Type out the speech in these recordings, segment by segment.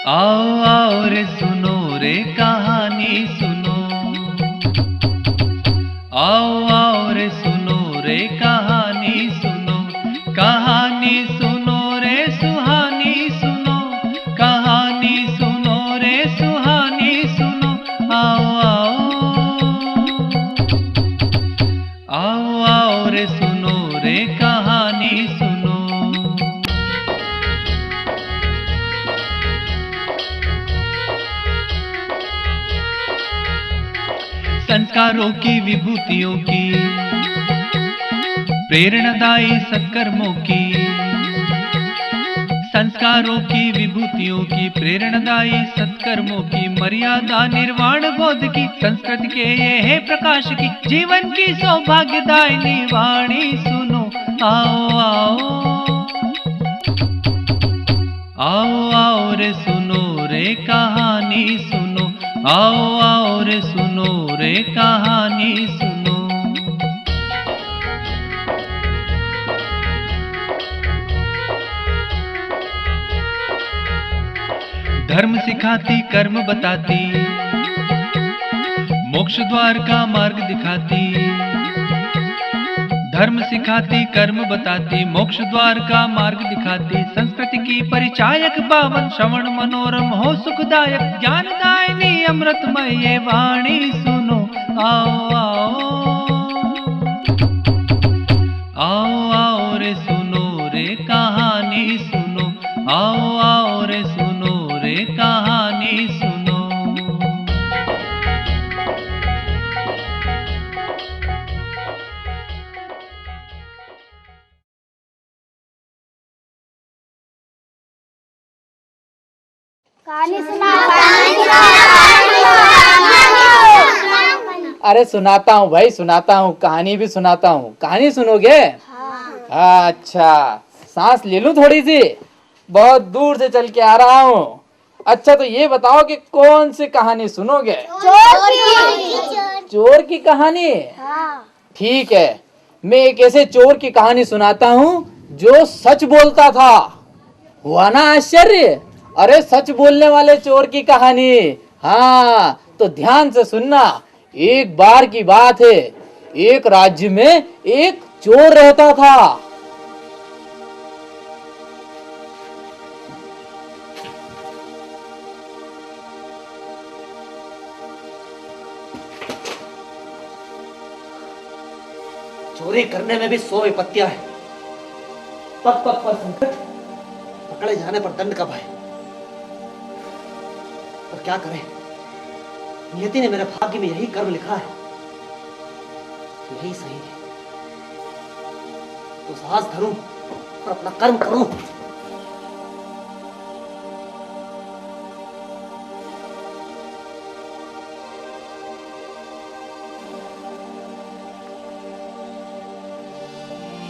आओ आओ रे सुनो रे कहानी सुनो। आओ आओ रे सुनो रे कहानी सुनो। कहानी सुनो रे सुहानी सुनो। कहानी सुनो रे सुहानी सुनो। आओ आओ आओ आओ रे सुनो रे कहानी सुनो। संस्कारों की विभूतियों की प्रेरणादायी सत्कर्मों की। संस्कारों की विभूतियों की प्रेरणादायी सत्कर्मों की मर्यादा निर्वाण बोध की संस्कृति के ये है प्रकाश की जीवन की सौभाग्यदायिनी वाणी सुनो। आओ आओ आओ आओ रे सुनो रे कहानी सुनो। आओ आओ रे सुनो रे कहानी सुनो। धर्म सिखाती कर्म बताती मोक्ष द्वार का मार्ग दिखाती। धर्म सिखाती कर्म बताती मोक्ष द्वार का मार्ग दिखाती संस्कृति की परिचायक पावन श्रवण मनोरम हो सुखदायक ज्ञानदायिनी अमृतमय ये वाणी सुनो। आओ आओ आओ आओ रे सुनो रे कहानी सुनो। आओ आओ रे सुनो रे कहानी सुनो। कहानी सुना। अरे सुनाता हूँ भाई, सुनाता हूँ, कहानी भी सुनाता हूँ। कहानी सुनोगे? हाँ। अच्छा, सांस ले लूं थोड़ी सी, बहुत दूर से चल के आ रहा हूँ। अच्छा तो ये बताओ कि कौन सी कहानी सुनोगे? चोर की कहानी? ठीक है, मैं एक ऐसे चोर की कहानी सुनाता हूँ जो सच बोलता था। हुआ ना आश्चर्य? अरे सच बोलने वाले चोर की कहानी। हाँ तो ध्यान से सुनना। एक बार की बात है, एक राज्य में एक चोर रहता था। चोरी करने में भी 100 विपत्तियां हैं। पग पग पर संकट, पकड़े जाने पर दंड का भय। पर क्या करें, नियति ने मेरे भाग्य में यही कर्म लिखा है, यही सही है। तो साहस धरूं और अपना कर्म करूं।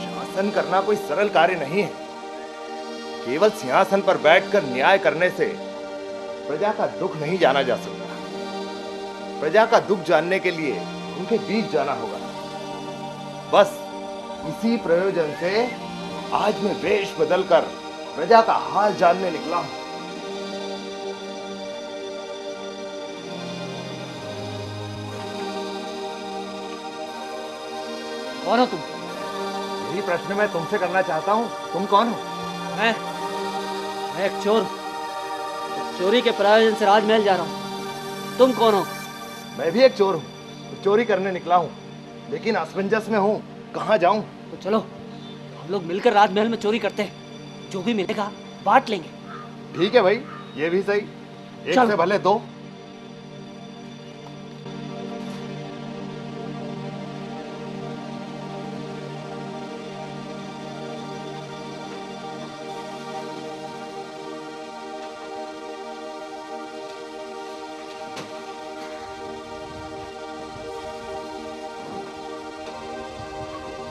शासन करना कोई सरल कार्य नहीं है। केवल सिंहासन पर बैठकर न्याय करने से प्रजा का दुख नहीं जाना जा सकता। प्रजा का दुख जानने के लिए उनके बीच जाना होगा। बस इसी प्रयोजन से आज मैं वेश बदलकर प्रजा का हाल जानने निकला हूं। कौन हो तुम? यही प्रश्न मैं तुमसे करना चाहता हूं। तुम कौन हो? मैं एक चोर। चोरी के प्रयोजन से राजमहल जा रहा हूं। तुम कौन हो? मैं भी एक चोर हूं, चोरी करने निकला हूं, लेकिन असमंजस में हूं, कहां जाऊं? तो चलो हम लोग मिलकर राजमहल में चोरी करते हैं। जो भी मिलेगा बांट लेंगे। ठीक है भाई, ये भी सही। एक चल। से भले दो।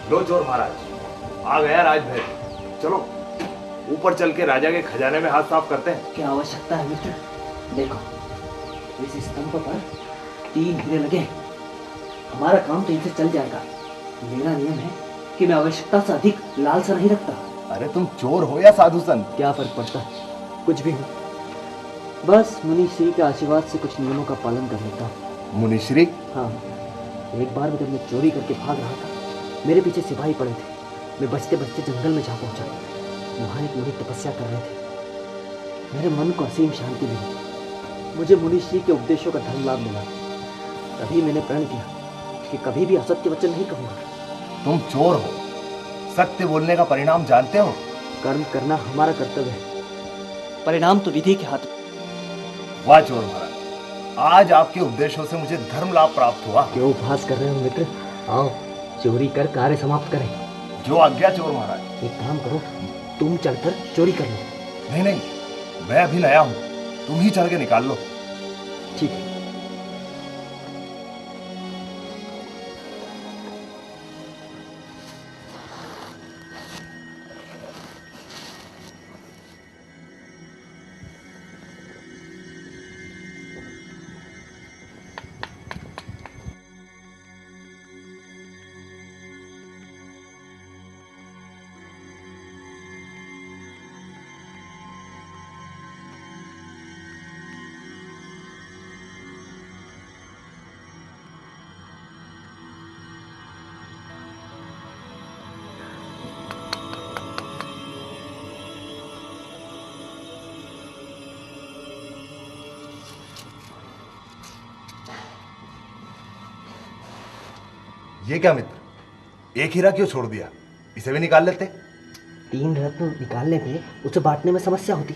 लो चोर महाराज, आ गया राजमहल। चलो ऊपर चल के राजा के खजाने में हाथ साफ करते हैं। क्या आवश्यकता है मित्र? देखो इस स्तंभ पर 3 हीरे लगे हैं। हमारा काम तो इनसे चल जाएगा। मेरा नियम है कि मैं आवश्यकता से अधिक लालसा नहीं रखता। अरे तुम चोर हो या साधु संत? क्या फर्क पड़ता है, कुछ भी हो। बस मुनिश्री के आशीर्वाद से कुछ नियमों का पालन कर लेता हूँ। मुनिश्री? हाँ, एक बार जब मैं चोरी करके भाग रहा था, मेरे पीछे सिपाही पड़े थे। मैं बचते बचते जंगल में जा पहुंचा। वहाँ एक मुनि तपस्या कर रहे थे। मेरे मन को असीम शांति मिली। मुझे मुनिश्री के उपदेशों का धर्म लाभ मिला। तभी मैंने प्रण किया कि कभी भी असत्य वचन नहीं कहूँगा। तुम चोर हो, सत्य बोलने का परिणाम जानते हो? कर्म करना हमारा कर्तव्य है, परिणाम तो विधि के हाथ में। वाह चोर महाराज, आज आपके उपदेशों से मुझे धर्म लाभ प्राप्त हुआ। क्यों उपहास कर रहे हो मित्र? आओ चोरी कर कार्य समाप्त करें। जो आज्ञा चोर महाराज। एक काम करो, तुम चलकर चोरी कर लो। नहीं नहीं, मैं अभी नया हूँ, तुम ही चल के निकाल लो। ठीक है। ये क्या मित्र, एक हीरा क्यों छोड़ दिया? इसे भी निकाल लेते। 3 रत्न निकालने पे उसे बांटने में समस्या होती,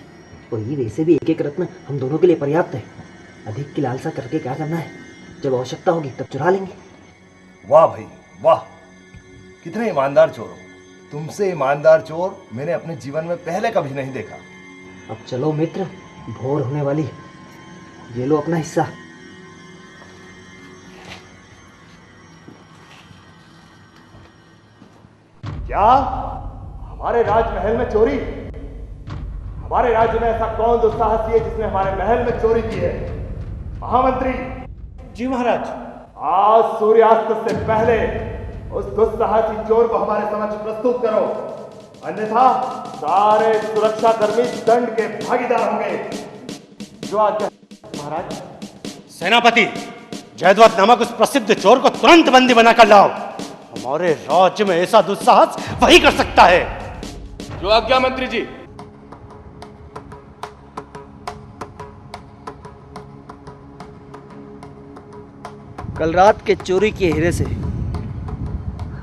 और ये वैसे भी एक एक रत्न हम दोनों के लिए पर्याप्त है। अधिक की लालसा करके क्या करना है? जब आवश्यकता होगी तब चुरा लेंगे। वाह भाई वाह, कितने ईमानदार चोर हो। तुमसे ईमानदार चोर मैंने अपने जीवन में पहले कभी नहीं देखा। अब चलो मित्र, भोर होने वाली है। ये लो अपना हिस्सा। क्या हमारे राजमहल में चोरी? हमारे राज्य में ऐसा कौन दुस्साहसी है जिसने हमारे महल में चोरी की है? महामंत्री। जी महाराज। आज सूर्यास्त से पहले उस दुस्साहसी चोर को हमारे समक्ष प्रस्तुत करो, अन्यथा सारे सुरक्षा कर्मी दंड के भागीदार होंगे। जो आज्ञा। महाराज। सेनापति, जयद्रथ नामक उस प्रसिद्ध चोर को तुरंत बंदी बनाकर लाओ। हमारे राज्य में ऐसा दुस्साहस वही कर सकता है। जो आज्ञा मंत्री जी। कल रात के चोरी किए हीरे से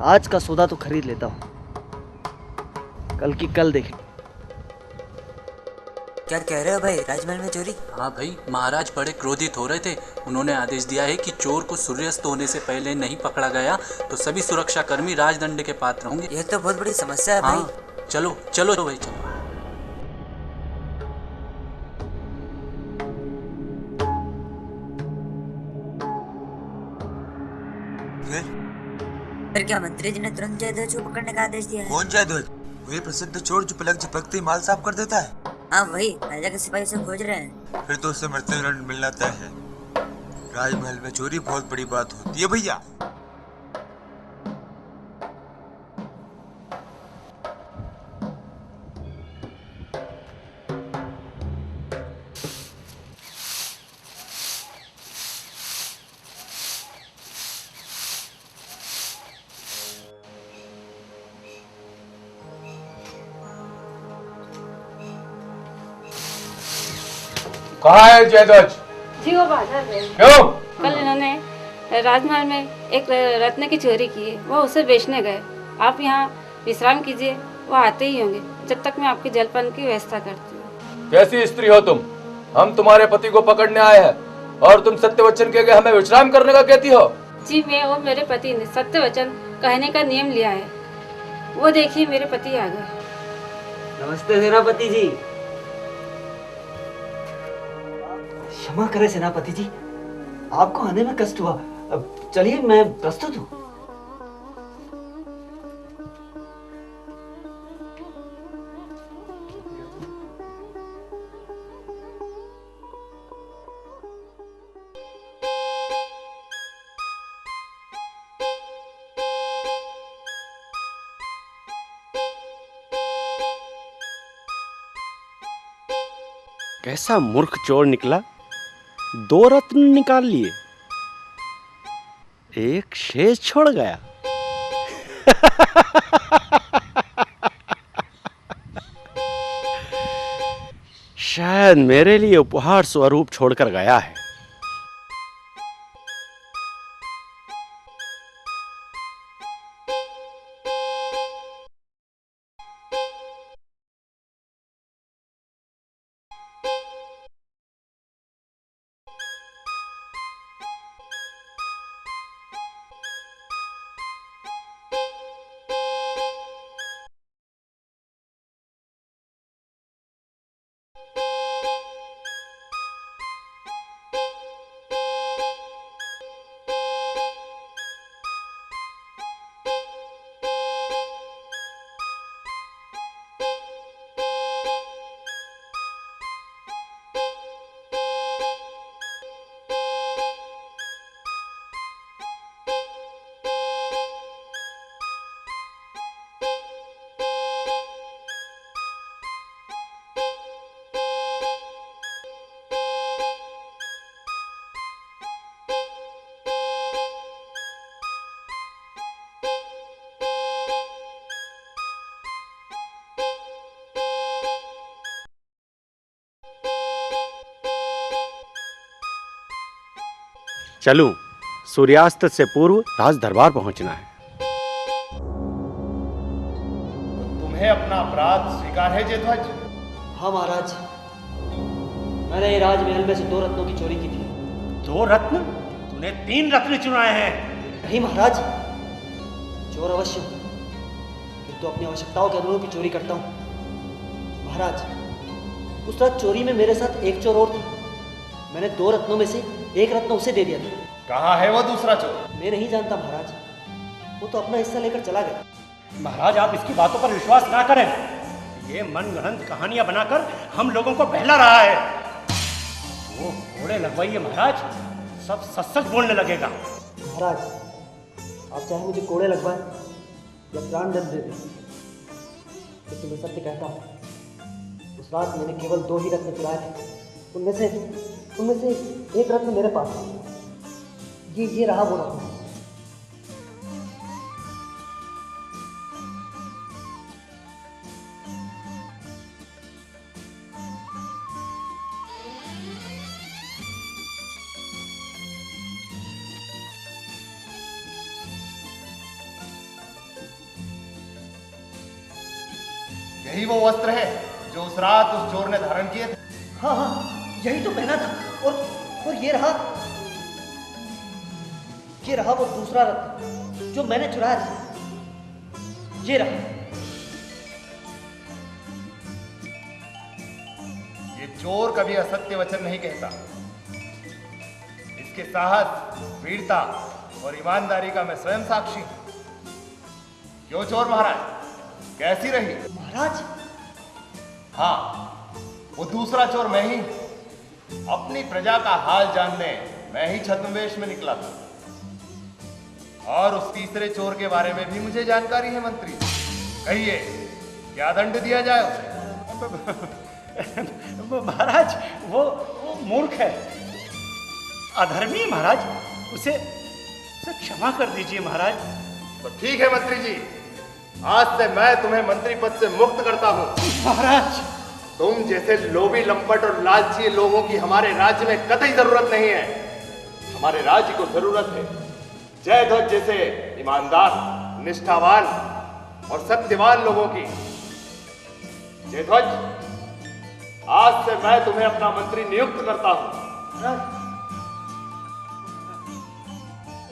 आज का सौदा तो खरीद लेता हूँ। कल की कल देखें। क्या कह रहे हो भाई, राजमहल में चोरी? हाँ भाई, महाराज बड़े क्रोधित हो रहे थे। उन्होंने आदेश दिया है कि चोर को सूर्यास्त होने से पहले नहीं पकड़ा गया तो सभी सुरक्षा कर्मी राजदंड के पात्र होंगे। यह तो बहुत बड़ी समस्या है हाँ, भाई। चलो चलो भाई चलो। फिर क्या मंत्री जी ने तुरंत जयध्वज को पकड़ने का आदेश दिया है? कौन जयध्वज? वही प्रसिद्ध चोर जो पलक झपकते ही माल साफ कर देता है। हाँ वही, राजा के सिपाही से खोज रहे हैं। फिर तो उससे मृत्युदंड मिलना तय है। राजमहल में चोरी बहुत बड़ी बात होती है भैया। कहाँ है जयध्वज? जी वो बाजार में। क्यों? कल इन्होंने राजमहल में एक रत्न की चोरी की है, वो उसे बेचने गए। आप यहाँ विश्राम कीजिए, वो आते ही होंगे। जब तक मैं आपकी जलपान की व्यवस्था करती हूँ। कैसी स्त्री हो तुम? हम तुम्हारे पति को पकड़ने आए हैं और तुम सत्य वचन के हमें विश्राम करने का कहती हो? जी मैं और मेरे पति ने सत्य वचन कहने का नियम लिया है। वो देखिए मेरे पति आ गए। नमस्ते सेनापति जी। क्षमा करें सेनापति जी, आपको आने में कष्ट हुआ। अब चलिए मैं प्रस्तुत हूँ। कैसा मूर्ख चोर निकला, 2 रत्न निकाल लिए, एक शेष छोड़ गया। शायद मेरे लिए उपहार स्वरूप छोड़कर गया है। चलूं, सूर्यास्त से पूर्व राज दरबार पहुंचना है। तुम्हें अपना अपराध स्वीकार है जयध्वज? हाँ महाराज, मैंने ये राजमहल में से 2 रत्नों की चोरी की थी। 2 रत्न? तूने 3 रत्न चुराए हैं। नहीं महाराज, चोर अवश्य हूं, किंतु अपनी आवश्यकताओं के अनुरूप ही चोरी करता हूं। महाराज, उस रात चोरी में मेरे साथ एक चोर और था। मैंने 2 रत्नों में से 1 रत्न उसे दे दिया था। कहाँ है वो दूसरा चोर? मैं नहीं जानता महाराज, वो तो अपना हिस्सा लेकर चला गया। महाराज, आप इसकी बातों पर विश्वास ना करें। ये मनगढ़ंत कहानियां बनाकर हम लोगों को बहला रहा है। वो घोड़े लगवाइए महाराज, सब सच सच बोलने लगेगा। महाराज, आप चाहे मुझे कोड़े लगवाएं या प्राण दंड दे दें, लेकिन मैं सत्य कहता हूँ, उस रात मैंने केवल 2 ही रत्न चुराए थे। उनमें से 1 रत्न मेरे पास है। ये रहा वो रत्न। यही वो वस्त्र है जो उस रात उस चोर ने धारण किए थे? हाँ हाँ, यही तो पहना था। और ये रहा वो दूसरा रत्न जो मैंने चुराया था। ये रहा। ये चोर कभी असत्य वचन नहीं कहता। इसके साहस, वीरता और ईमानदारी का मैं स्वयं साक्षी हूं। क्यों चोर महाराज, कैसी रही? महाराज, हाँ, वो दूसरा चोर मैं ही। अपनी प्रजा का हाल जानने मैं ही छद्मवेश में निकला था। और उस तीसरे चोर के बारे में भी मुझे जानकारी है मंत्री। कहिए, क्या दंड दिया जाए उसे? महाराज, वो मूर्ख है, अधर्मी है महाराज। उसे क्षमा कर दीजिए महाराज। तो ठीक है मंत्री जी, आज से मैं तुम्हें मंत्री पद से मुक्त करता हूँ। महाराज, तुम जैसे लोभी, लंपट और लालची लोगों की हमारे राज्य में कतई जरूरत नहीं है। हमारे राज्य को जरूरत है जयध्वज जैसे ईमानदार, निष्ठावान और सत्यवान लोगों की। जयध्वज, आज से मैं तुम्हें अपना मंत्री नियुक्त करता हूं।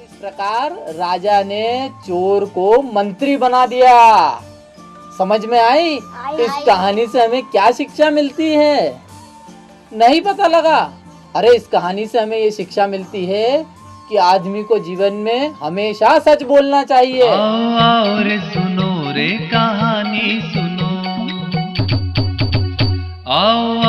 इस प्रकार राजा ने चोर को मंत्री बना दिया। समझ में आई? इस कहानी से हमें क्या शिक्षा मिलती है? नहीं पता लगा? अरे इस कहानी से हमें ये शिक्षा मिलती है कि आदमी को जीवन में हमेशा सच बोलना चाहिए। आओ रे सुनो रे कहानी सुनो, आओ